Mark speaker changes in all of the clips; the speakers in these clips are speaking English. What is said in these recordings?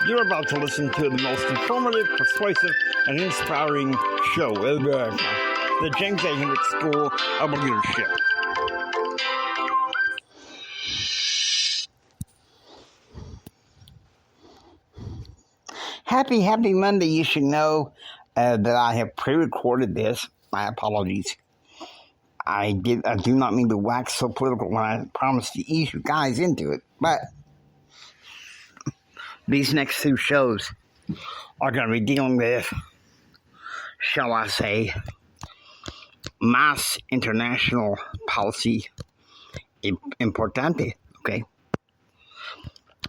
Speaker 1: You're about to listen to the most informative, persuasive, and inspiring show ever. The James A. Hendricks School of Leadership. Happy Monday. You should know that I have pre-recorded this. My apologies. I do not mean to wax so political when I promised to ease you guys into it, but these next two shows are going to be dealing with, shall I say, más international policy importante, okay?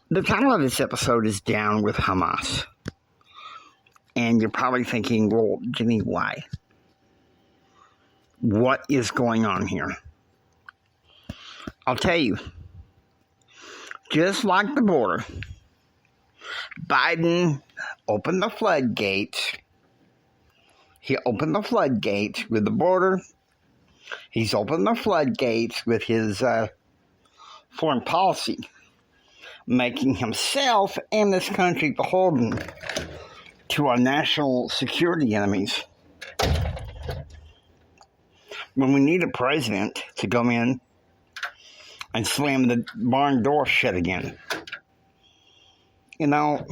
Speaker 1: The title of this episode is Down with Hamas. And you're probably thinking, well, Jimmy, why? What is going on here? I'll tell you. Just like the border, Biden opened the floodgates. He opened the floodgates with the border. He's opened the floodgates with his foreign policy, making himself and this country beholden to our national security enemies. When we need a president to come in and slam the barn door shut again. You know,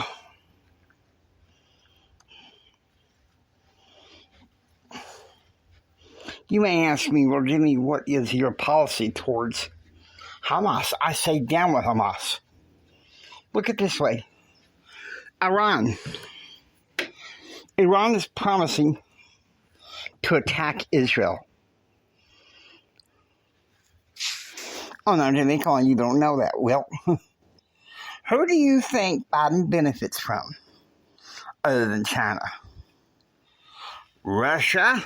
Speaker 1: you may ask me, well, Jimmy, what is your policy towards Hamas? I say down with Hamas. Look at it this way. Iran is promising to attack Israel. Oh, no, Jimmy, you don't know that. Well, who do you think Biden benefits from other than China? Russia,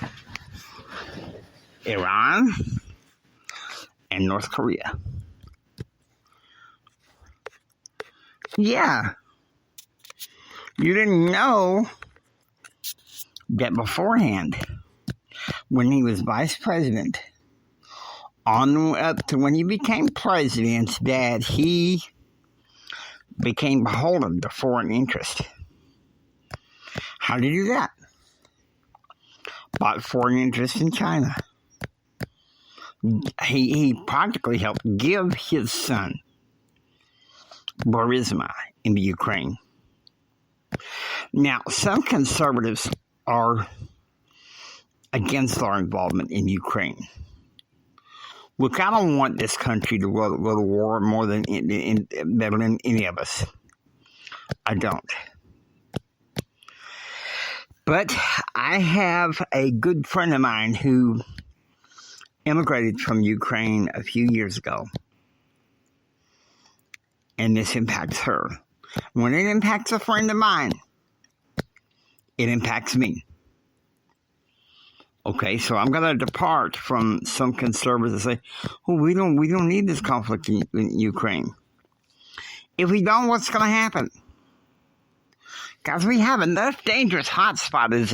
Speaker 1: Iran, and North Korea. Yeah. You didn't know that beforehand, when he was vice president, on up to when he became president, that he became beholden to foreign interest. How did he do that? Bought foreign interest in China. He practically helped give his son Burisma into Ukraine. Now, some conservatives are against our involvement in Ukraine. Look, I don't want this country to go to war more than any of us. I don't. But I have a good friend of mine who immigrated from Ukraine a few years ago. And this impacts her. When it impacts a friend of mine, it impacts me. Okay, so I'm going to depart from some conservatives that say, oh, we don't need this conflict in Ukraine. If we don't, what's going to happen? Because we have enough dangerous hotspot as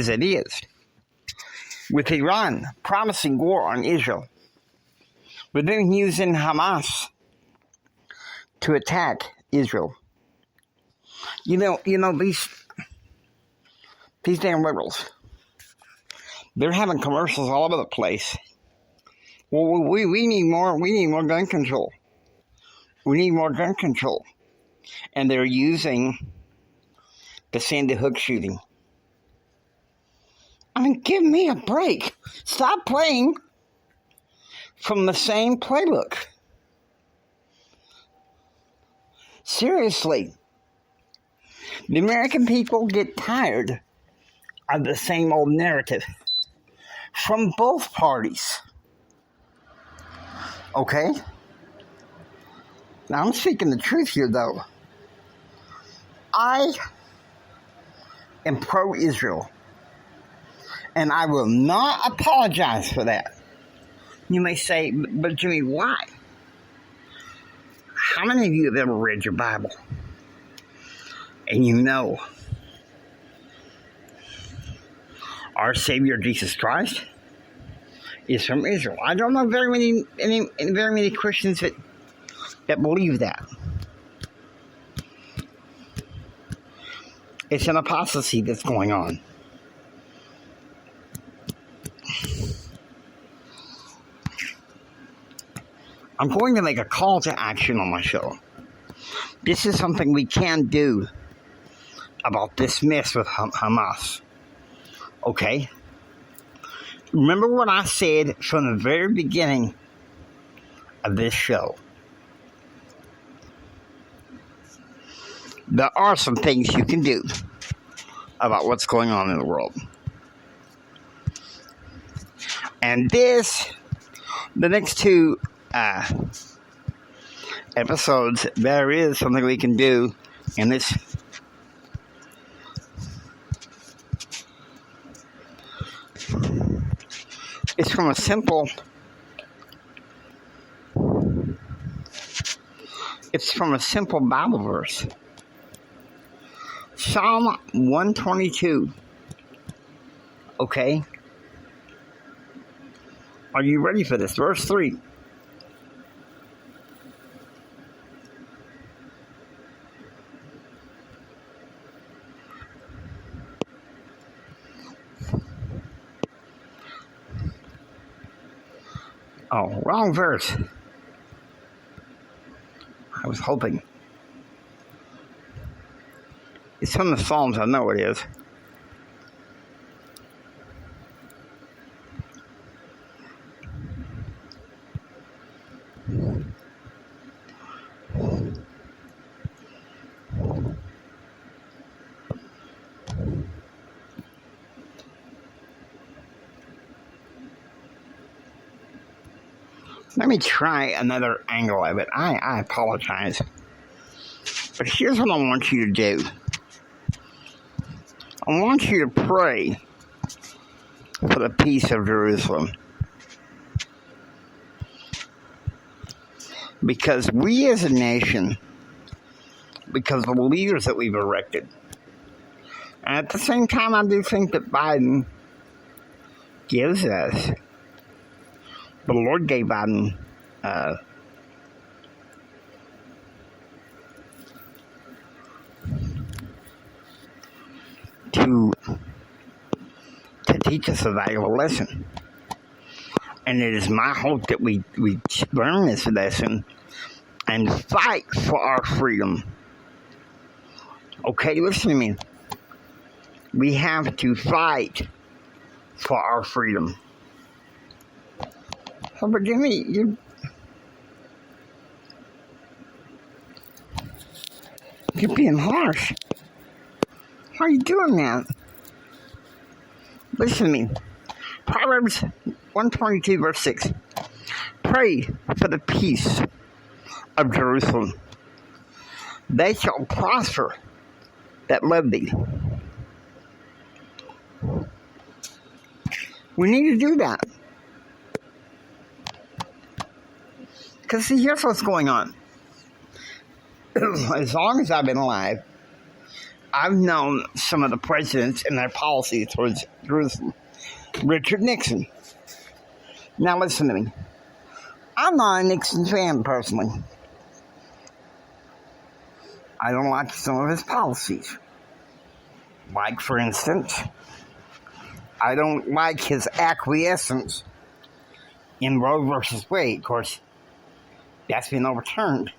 Speaker 1: it is. With Iran promising war on Israel. But then using Hamas to attack Israel. You know these damn liberals. They're having commercials all over the place. Well, we need more gun control. We need more gun control. And they're using the Sandy Hook shooting. I mean, give me a break. Stop playing from the same playbook. Seriously. The American people get tired of the same old narrative from both parties. Okay? Now, I'm speaking the truth here, though. I am pro-Israel. And I will not apologize for that. You may say, but Jimmy, why? How many of you have ever read your Bible? And you know our Savior Jesus Christ is from Israel. I don't know very many Christians that believe that. It's an apostasy that's going on. I'm going to make a call to action on my show. This is something we can do about this mess with Hamas. Okay? Remember what I said from the very beginning of this show. There are some things you can do about what's going on in the world. And the next two episodes, there is something we can do in this. It's from a simple Bible verse. Psalm 122. Okay? Are you ready for this? Verse 3. Oh, wrong verse. I was hoping. It's from the Psalms, I know it is. Let me try another angle of it. I apologize. But here's what I want you to do. I want you to pray for the peace of Jerusalem. Because we as a nation, because of the leaders that we've elected, and at the same time I do think that Biden gives us, the Lord gave Biden to teach us a valuable lesson. And it is my hope that we learn this lesson and fight for our freedom. Okay, listen to me. We have to fight for our freedom. So forgive me, you're being harsh. Why are you doing that? Listen to me. Proverbs 122 verse 6. Pray for the peace of Jerusalem. They shall prosper that love thee. We need to do that. Because see, here's what's going on. As long as I've been alive, I've known some of the presidents and their policies towards Jerusalem. Richard Nixon. Now listen to me. I'm not a Nixon fan personally. I don't like some of his policies. Like, for instance, I don't like his acquiescence in Roe versus Wade. Of course, that's been overturned.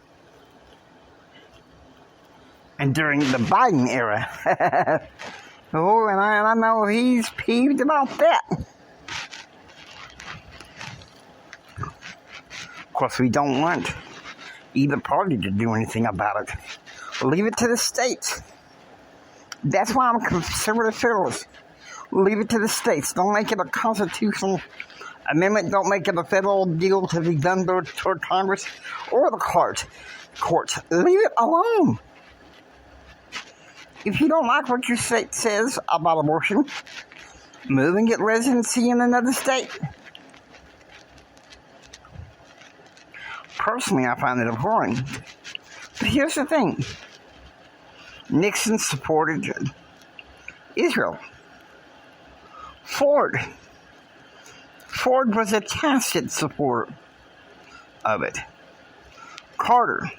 Speaker 1: And during the Biden era, oh, and I know he's peeved about that. Of course, we don't want either party to do anything about it. Leave it to the states. That's why I'm a conservative federalist. Leave it to the states. Don't make it a constitutional amendment. Don't make it a federal deal to be done toward Congress or the courts. Leave it alone. If you don't like what your state says about abortion, move and get residency in another state. Personally, I find it abhorrent. But here's the thing. Nixon supported Israel. Ford was a tacit supporter of it. Carter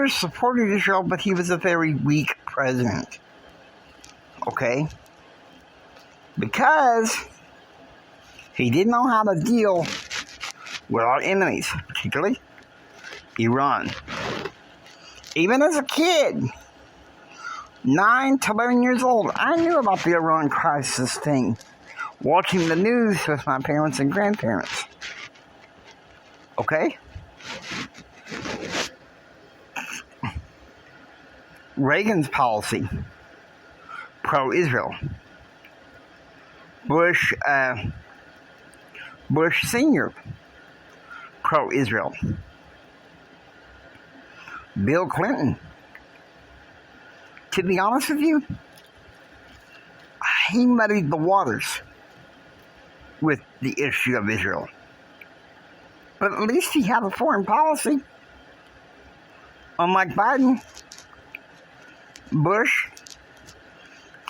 Speaker 1: supported Israel, but he was a very weak president. Okay? Because he didn't know how to deal with our enemies, particularly Iran. Even as a kid, 9 to 11 years old, I knew about the Iran crisis thing, watching the news with my parents and grandparents. Okay? Reagan's policy, pro-Israel. Bush Sr., pro-Israel. Bill Clinton, to be honest with you, he muddied the waters with the issue of Israel. But at least he had a foreign policy. Unlike Biden, Bush,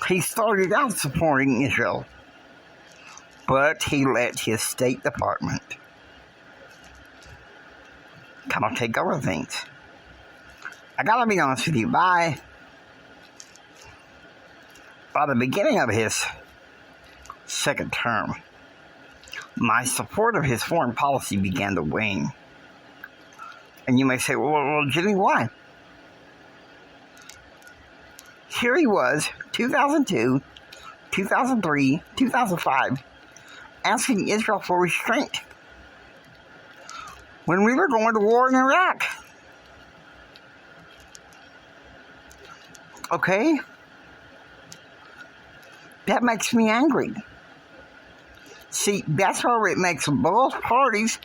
Speaker 1: he started out supporting Israel, but he let his State Department kind of take over things. I gotta be honest with you, by the beginning of his second term, my support of his foreign policy began to wane. And you may say, well, Jimmy, why? Here he was, 2002, 2003, 2005, asking Israel for restraint when we were going to war in Iraq. Okay? That makes me angry. See, that's where it makes both parties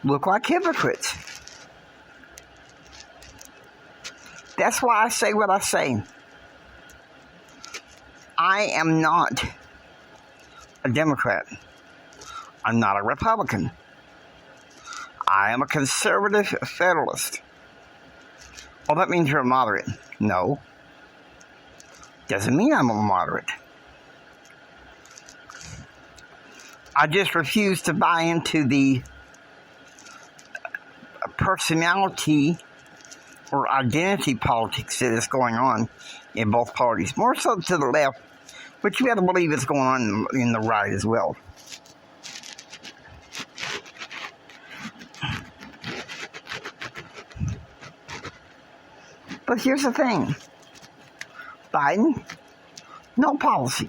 Speaker 1: look like hypocrites. That's why I say what I say. I am not a Democrat. I'm not a Republican. I am a conservative federalist. Well, that means you're a moderate. No. Doesn't mean I'm a moderate. I just refuse to buy into the personality or identity politics that is going on in both parties. More so to the left, but you got to believe it's going on in the right as well. But here's the thing. Biden, no policy.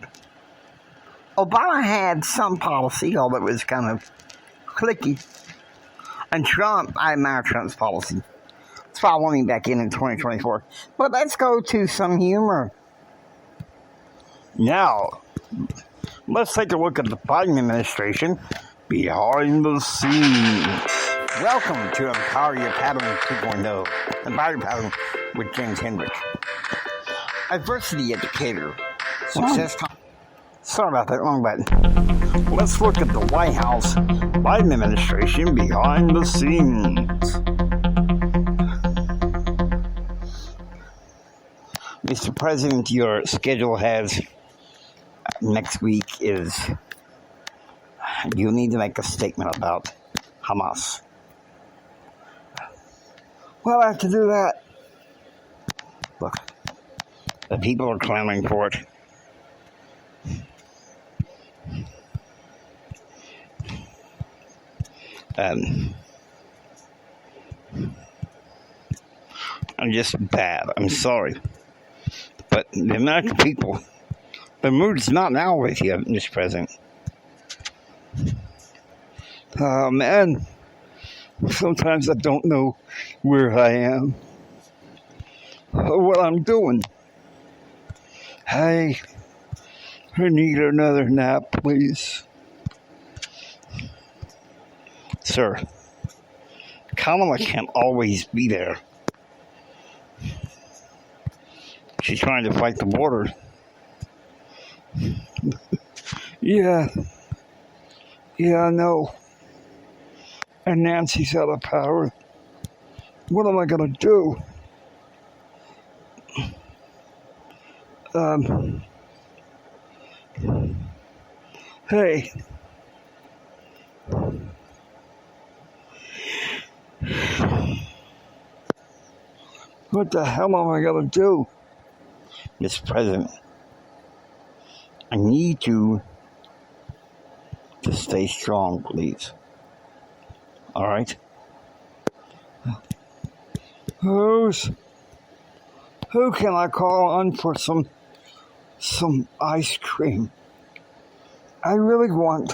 Speaker 1: Obama had some policy, although it was kind of cliquey. And Trump, I admire Trump's policy. That's why I want him back in 2024. But let's go to some humor. Now, let's take a look at the Biden administration behind the scenes. Welcome to Empower Your Pattern 2.0, Empower Your Pattern with James Hendricks. Adversity educator. Success. Sorry about that, wrong button. Let's look at the White House Biden administration behind the scenes. Mr. President, your schedule has next week is you need to make a statement about Hamas. Well, I have to do that. Look, the people are clamoring for it. I'm just bad. I'm sorry. But the American people, the mood's not now with you, Mr. President. Oh, man. Sometimes I don't know where I am or what I'm doing. I need another nap, please. Sir, Kamala can't always be there. She's trying to fight the border. Yeah, I know. And Nancy's out of power. What am I going to do? Hey. What the hell am I going to do? Mr. President, I need you to stay strong, please. All right? Who can I call on for some ice cream? I really want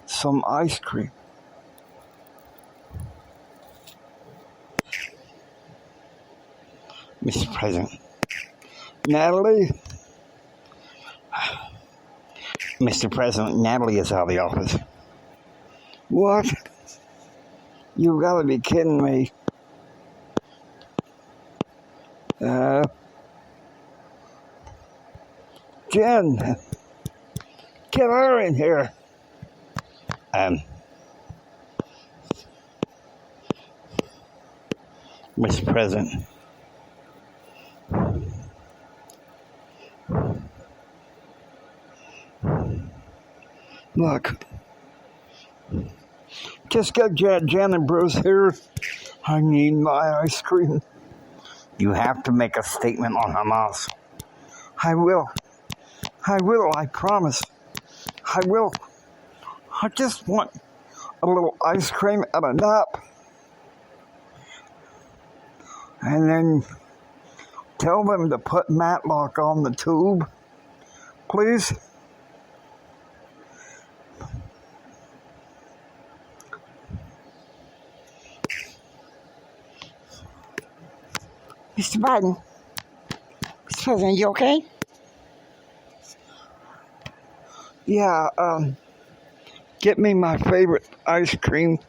Speaker 1: some ice cream. Mr. President, Natalie. Mr. President, Natalie is out of the office. What? You gotta be kidding me. Jen, get her in here. Mr. President. Look, just get Jan and Bruce here. I need my ice cream. You have to make a statement on Hamas. I will, I promise. I will. I just want a little ice cream and a nap. And then tell them to put Matlock on the tube, please. Mr. Biden, Mr. President, you okay? Yeah, get me my favorite ice cream,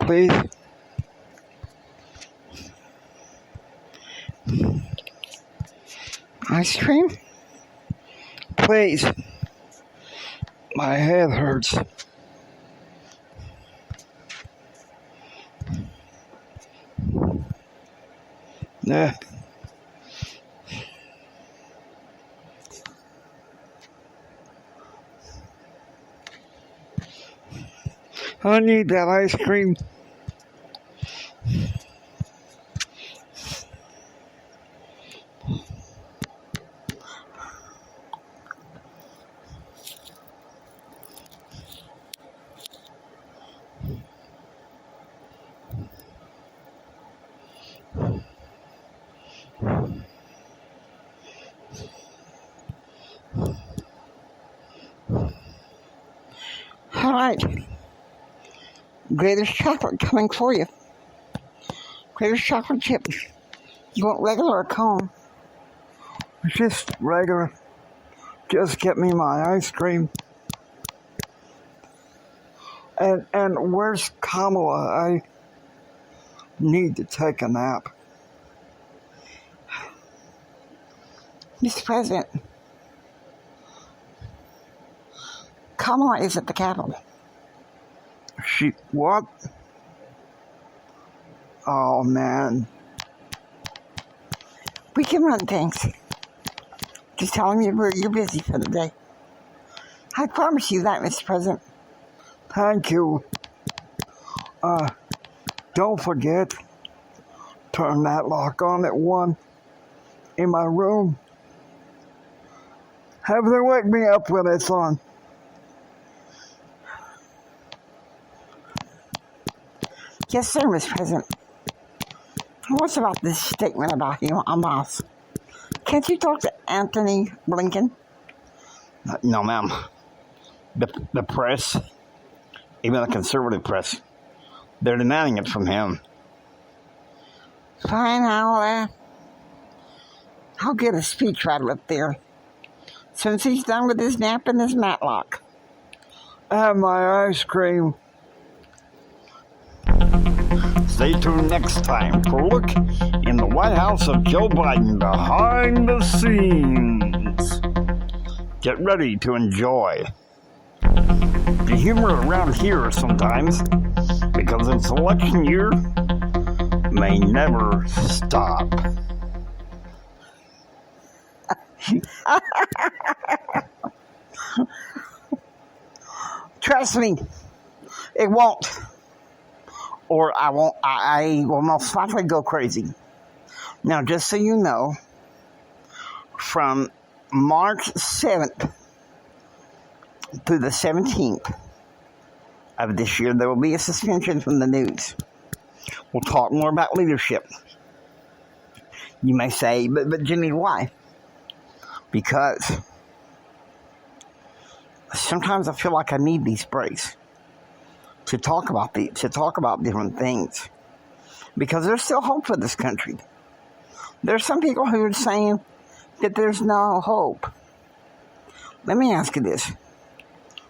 Speaker 1: please. Ice cream? Please. My head hurts. Yeah. I need that ice cream. All right. Greatest chocolate coming for you. Greatest chocolate chip. You want regular or cone? Just regular. Just get me my ice cream. And where's Kamala? I need to take a nap. Mr. President, Kamala is at the Capitol. She, what? Oh, man. We can run things. Just telling you you're busy for the day. I promise you that, Mr. President. Thank you. Don't forget, turn that lock on at 1 in my room. Have them wake me up when it's on. Yes, sir, Mr. President. What's about this statement about Hamas? Can't you talk to Anthony Blinken? No, ma'am. The press, even the conservative press, they're demanding it from him. Fine, I'll get a speechwriter up there. Since he's done with his nap and his Matlock. Have my ice cream. Stay tuned next time for a look in the White House of Joe Biden behind the scenes. Get ready to enjoy the humor around here sometimes, because it's election year may never stop. Trust me, it won't. Or I will most likely go crazy. Now, just so you know, from March 7th through the 17th of this year, there will be a suspension from the news. We'll talk more about leadership. You may say, but Jimmy, why? Because sometimes I feel like I need these breaks to talk about different things. Because there's still hope for this country. There's some people who are saying that there's no hope. Let me ask you this.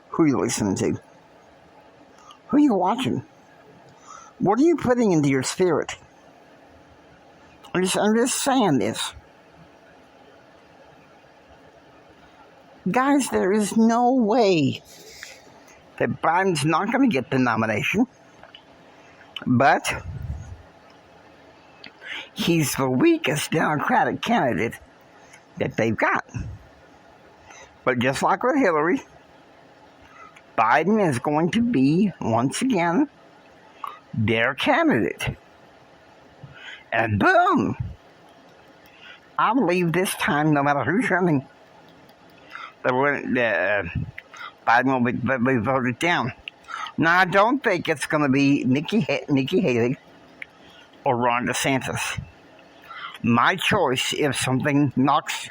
Speaker 1: Who are you listening to? Who are you watching? What are you putting into your spirit? I'm just saying this. Guys, there is no way that Biden's not going to get the nomination. But he's the weakest Democratic candidate that they've got. But just like with Hillary, Biden is going to be, once again, their candidate. And boom! I believe this time, no matter who's running, Biden will be voted down. Now, I don't think it's going to be Nikki Haley or Ron DeSantis. My choice, if something knocks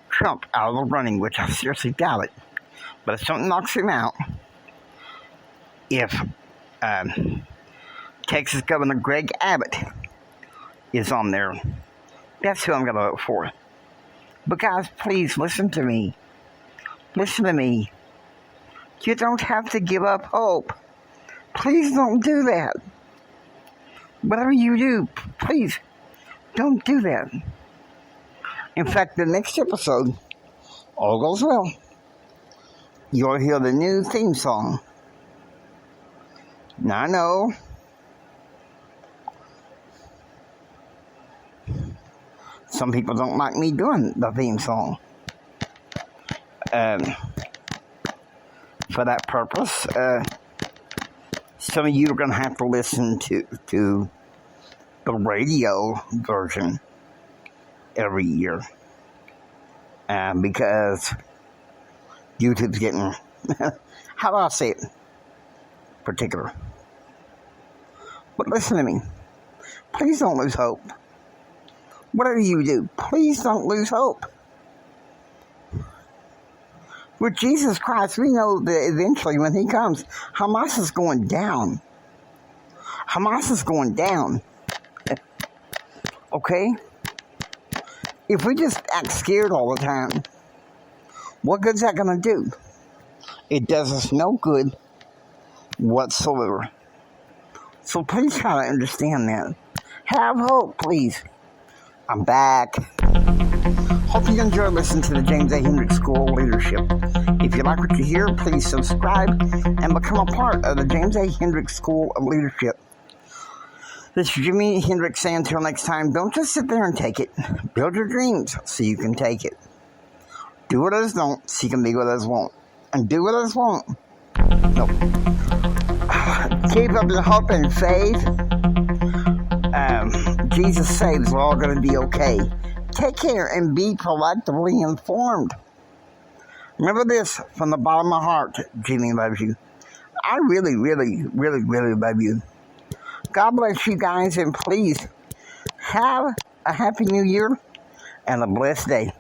Speaker 1: Trump out of the running, which I seriously doubt it, but if something knocks him out, if Texas Governor Greg Abbott is on there, that's who I'm going to vote for. But guys, please listen to me. Listen to me. You don't have to give up hope. Please don't do that. Whatever you do, please don't do that. In fact, the next episode, all goes well, you'll hear the new theme song. Now, I know some people don't like me doing the theme song. For that purpose, some of you are going to have to listen to the radio version every year. Because YouTube's getting, how do I say it? Particular. But listen to me. Please don't lose hope. Whatever you do, please don't lose hope. With Jesus Christ, we know that eventually when he comes, Hamas is going down. Hamas is going down. Okay? If we just act scared all the time, what good's that going to do? It does us no good whatsoever. So please try to understand that. Have hope, please. I'm back. Hope you enjoy listening to the James A. Hendricks School of Leadership. If you like what you hear, please subscribe and become a part of the James A. Hendricks School of Leadership. This is Jimi Hendrix saying until next time, don't just sit there and take it. Build your dreams so you can take it. Do what others don't so you can be what others won't. And do what others won't. No. Keep up your hope and faith. Jesus saves. We're all going to be okay. Take care and be proactively informed. Remember this from the bottom of my heart. Jimmy loves you. I really, really, really, really love you. God bless you guys, and please have a happy new year and a blessed day.